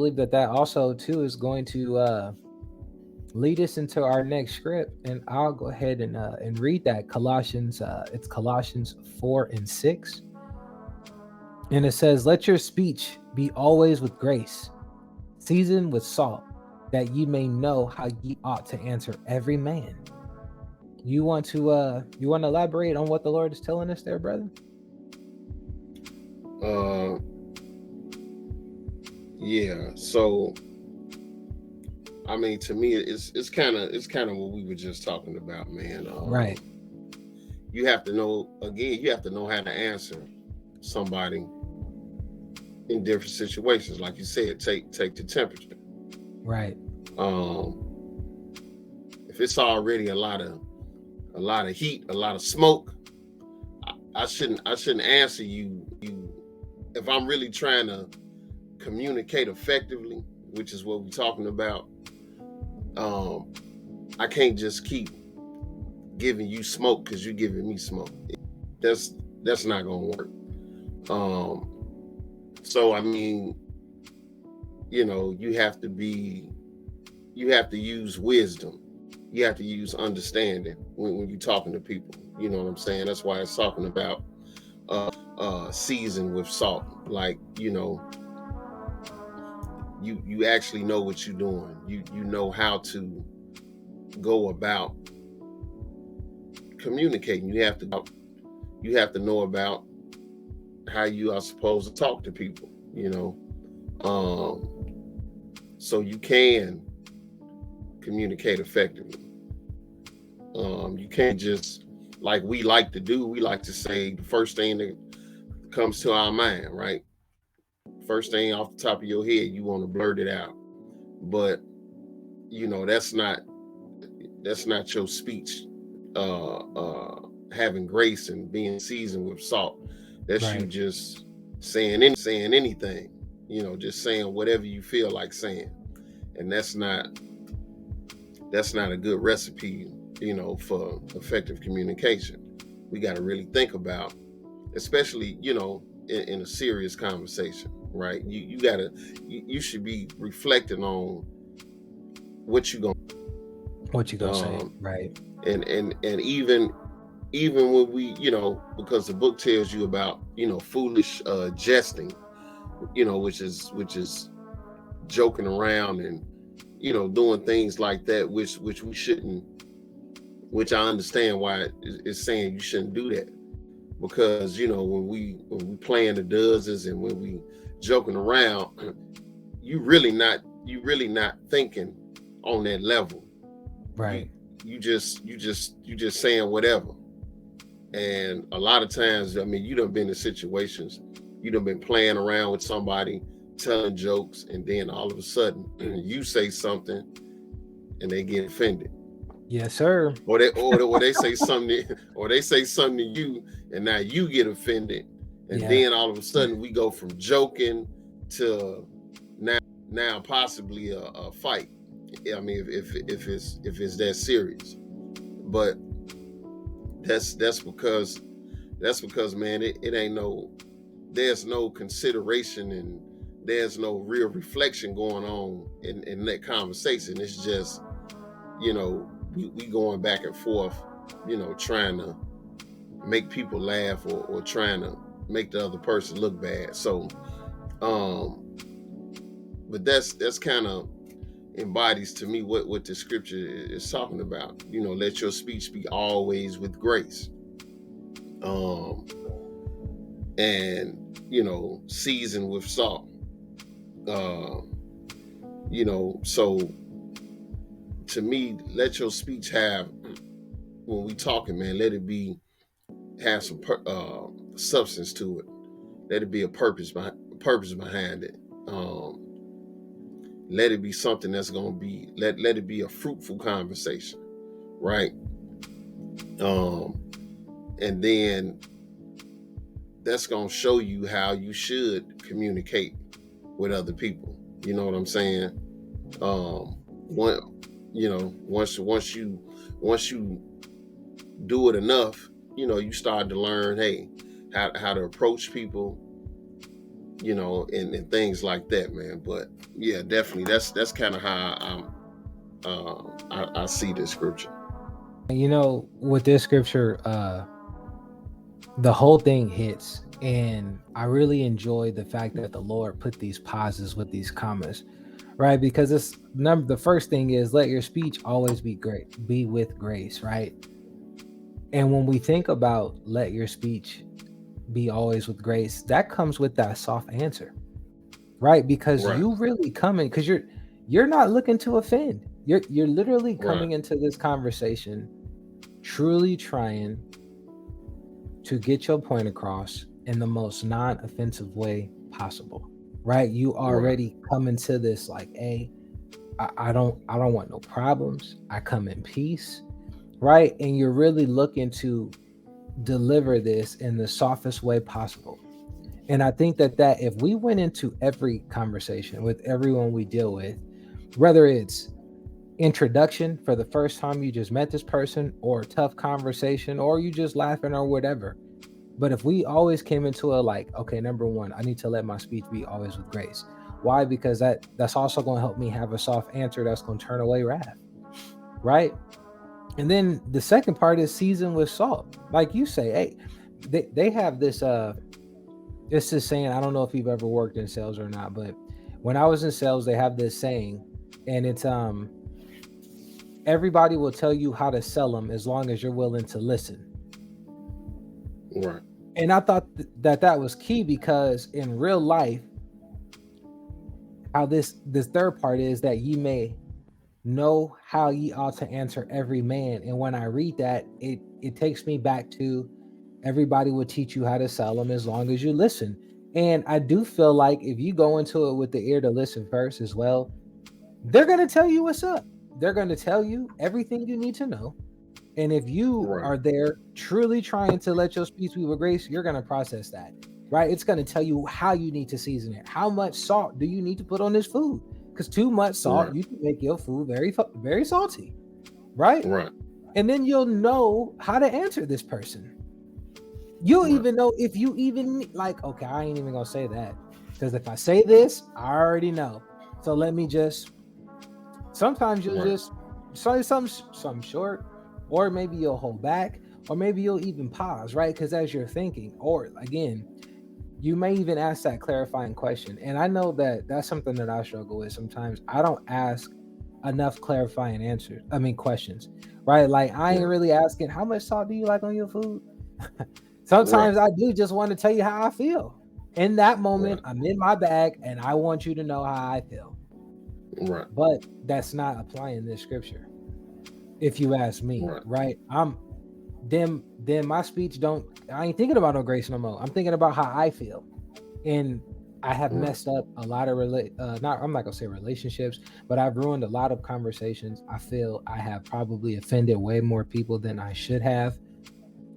believe that also too is going to lead us into our next script, and I'll go ahead and read that. Colossians, it's Colossians 4:6, and it says, "Let your speech be always with grace, seasoned with salt, that ye may know how ye ought to answer every man." You want to elaborate on what the Lord is telling us there, brother? Uh, yeah. So, I mean, to me, it's kind of what we were just talking about, man. Right. You have to know, again. You have to know how to answer somebody in different situations. Like you said, take the temperature. Right. Um, if it's already a lot of heat, a lot of smoke, I shouldn't answer you. If I'm really trying to communicate effectively, which is what we're talking about, I can't just keep giving you smoke because you're giving me smoke. That's not gonna work. So I mean, you have to use wisdom. You have to use understanding when you're talking to people. You know what I'm saying? That's why it's talking about season with salt. Like, you actually know what you're doing. You know how to go about communicating. You have to know about how you are supposed to talk to people, so you can communicate effectively. You can't just, like we like to do, we like to say the first thing that comes to our mind, right? First thing off the top of your head, you want to blurt it out. But that's not your speech having grace and being seasoned with salt. That's you Right. just saying anything, just saying whatever you feel like saying. And that's not a good recipe, for effective communication. We got to really think about, especially, in a serious conversation, right? You should be reflecting on what you What you gonna say? um Right. and even when we, because the book tells you about, foolish jesting, which is joking around and, doing things like that, which we shouldn't, which I understand why it's saying you shouldn't do that. Because, when we playing the dozens and when we joking around, you really not thinking on that level. You Right. you just saying whatever. And a lot of times, I mean, you done been in situations, you done been playing around with somebody, telling jokes, and then all of a sudden you say something and they get offended. Yes, sir. Or they say something to you, and now you get offended, and Yeah. then all of a sudden we go from joking to now possibly a fight. I mean, if it's that serious. But that's because man, it ain't no, there's no consideration and there's no real reflection going on in that conversation. It's just, we going back and forth, trying to make people laugh or trying to make the other person look bad. So, but that's kind of embodies to me what the scripture is talking about. Let your speech be always with grace. And seasoned with salt. So to me, let your speech have, when we talking, man, let it have some substance to it. Let it be a purpose behind it. Let it be something that's gonna be let it be a fruitful conversation, right? And then that's gonna show you how you should communicate with other people. You know what I'm saying? Once you do it enough, you start to learn, hey, how to approach people, you know, and things like that, man. But yeah, definitely, that's kind of how I see this scripture. You know, with this scripture, the whole thing hits, and I really enjoy the fact that the Lord put these pauses with these commas, right? Because it's number the first thing is let your speech always be great, be with grace, right? And when we think about let your speech be always with grace, that comes with that soft answer, right? Because Right, you really coming because you're not looking to offend. You're literally right, coming into this conversation truly trying to get your point across in the most non-offensive way possible, right? You right, already come into this like, hey, I don't want no problems. I come in peace, right? And you're really looking to deliver this in the softest way possible. And I think that if we went into every conversation with everyone we deal with, whether it's introduction for the first time you just met this person, or a tough conversation, or you just laughing or whatever, but if we always came into it like, okay, number one, I need to let my speech be always with grace. Why? Because that's also going to help me have a soft answer that's going to turn away wrath, right? And then the second part is season with salt. Like you say, hey, they have this it's this saying, I don't know if you've ever worked in sales or not, but when I was in sales, they have this saying, and it's everybody will tell you how to sell them as long as you're willing to listen. right, And I thought that was key, because in real life, how this third part is that ye may know how ye ought to answer every man. And when I read that, it takes me back to everybody will teach you how to sell them as long as you listen. And I do feel like if you go into it with the ear to listen first as well, they're going to tell you what's up. They're going to tell you everything you need to know. And if you right, are there truly trying to let your speech be with grace, you're going to process that, right? It's going to tell you how you need to season it. How much salt do you need to put on this food? Because too much salt, right, you can make your food very salty, right? right, And then you'll know how to answer this person. You'll right, even know if you even like, okay, I ain't even going to say that. Because if I say this, I already know. So let me just, sometimes you'll right, just say something short, or maybe you'll hold back, or maybe you'll even pause, right? Because as you're thinking, or again, you may even ask that clarifying question. And I know that that's something that I struggle with sometimes. I don't ask enough clarifying answers. I mean, questions, right? Like I ain't right, really asking how much salt do you like on your food. right, Sometimes I do just want to tell you how I feel. In that moment, right, I'm in my bag and I want you to know how I feel. right, But that's not applying this scripture, if you ask me, right, right? I'm then my speech don't, I ain't thinking about no grace no more. I'm thinking about how I feel. And I have right, messed up a lot of not, I'm not gonna say relationships, but I've ruined a lot of conversations. I feel I have probably offended way more people than I should have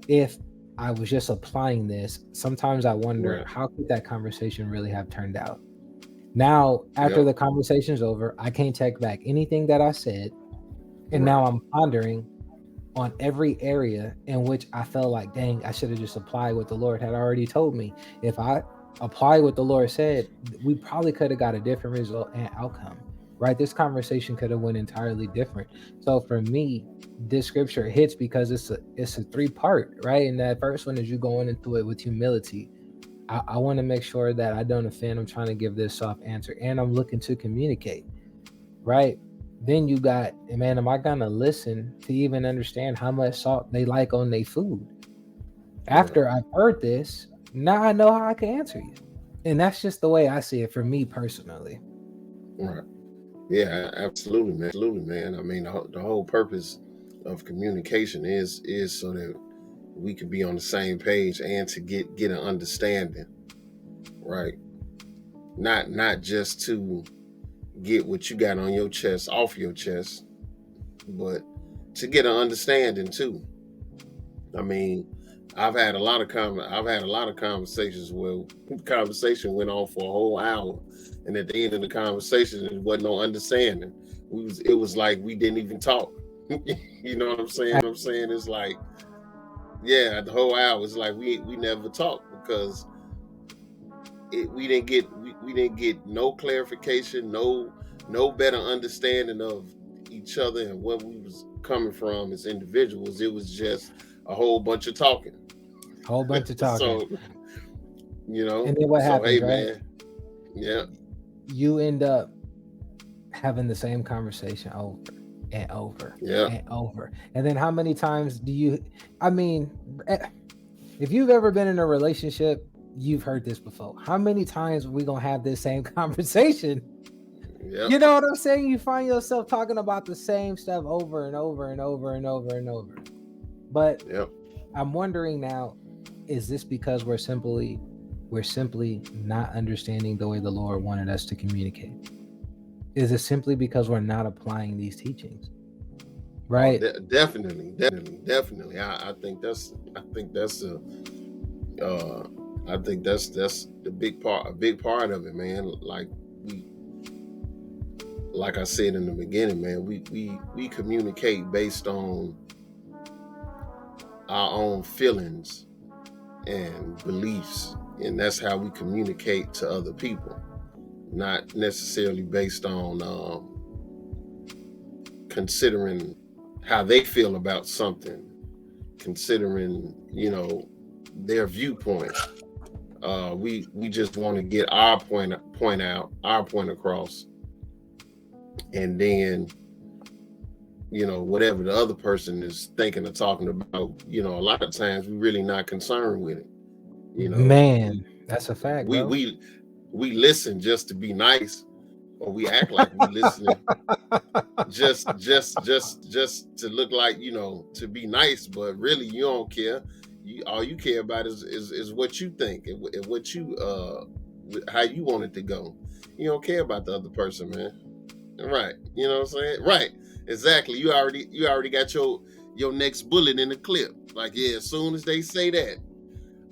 if I was just applying this. Sometimes I wonder right. how could that conversation really have turned out. Now, after Yep. the conversation's over, I can't take back anything that I said. And Right. now I'm pondering on every area in which I felt like, dang, I should have just applied what the Lord had already told me. If I apply what the Lord said, we probably could have got a different result and outcome, right? This conversation could have went entirely different. So for me, this scripture hits because it's a three-part, right? And that first one is you going into it with humility. I want to make sure that I don't offend. I'm trying to give this soft answer, and I'm looking to communicate, right? Then you got, man, am I gonna listen to even understand how much salt they like on their food? Right. After I've heard this, now I know how I can answer you. And that's just the way I see it for me personally. Right. Yeah, absolutely, man. I mean, the whole purpose of communication is so that we can be on the same page and to get an understanding, right? Not just to get what you got on your chest off your chest, but to get an understanding too. I mean, I've had a lot of conversations where the conversation went on for a whole hour, and at the end of the conversation, there wasn't no understanding. It was like we didn't even talk. You know what I'm saying? I'm saying it's like, yeah, the whole hour it's like we never talked because we didn't get no clarification, no better understanding of each other and where we was coming from as individuals. It was just a whole bunch of talking. Whole bunch of talking. So, and then what happens, hey, right? man, yeah, you end up having the same conversation over and over and over. And then how many times do you, I mean, if you've ever been in a relationship, you've heard this before. How many times are we going to have this same conversation? You know what I'm saying? You find yourself talking about the same stuff over and over and over and over and over. But I'm wondering now, is this because we're simply not understanding the way the Lord wanted us to communicate? Is it simply because we're not applying these teachings? Right? Oh, definitely. I think that's the big part. A big part of it, man. Like I said in the beginning, man, we communicate based on our own feelings and beliefs, and that's how we communicate to other people, not necessarily based on considering how they feel about something, considering their viewpoint. We just want to get our point across, and then whatever the other person is thinking or talking about, a lot of times we're really not concerned with it. Man, that's a fact. We listen just to be nice, or we act like we listening just to look like, to be nice, but really you don't care. All you care about is what you think and what you how you want it to go. You don't care about the other person, man. Right? You know what I'm saying? Right? Exactly. You already got your next bullet in the clip. Like, yeah, as soon as they say that,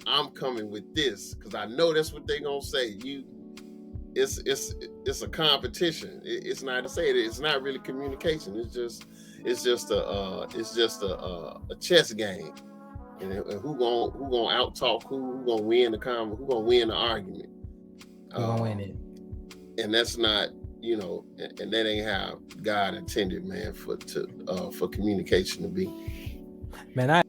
I'm coming with this because I know that's what they're gonna say. It's a competition. It's not to say that it's not really communication. It's just a chess game. And who gonna out talk who gonna win the who gonna win the argument? Who gonna win it? And that's not, and that ain't how God intended, man, for communication to be. Man,